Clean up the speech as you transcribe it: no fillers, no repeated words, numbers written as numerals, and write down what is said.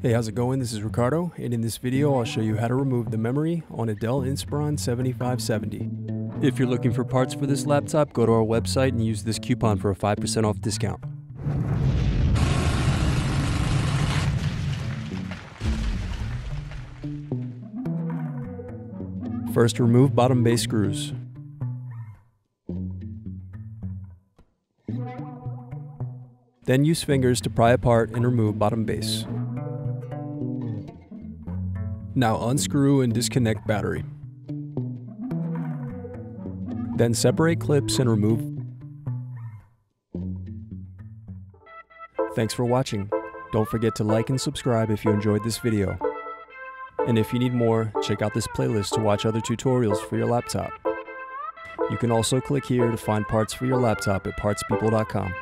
Hey, how's it going? This is Ricardo, and in this video I'll show you how to remove the memory on a Dell Inspiron 7570. If you're looking for parts for this laptop, go to our website and use this coupon for a 5% off discount. First, remove bottom base screws. Then use fingers to pry apart and remove bottom base. Now unscrew and disconnect battery. Then separate clips and remove. Thanks for watching. Don't forget to like and subscribe if you enjoyed this video. And if you need more, check out this playlist to watch other tutorials for your laptop. You can also click here to find parts for your laptop at partspeople.com.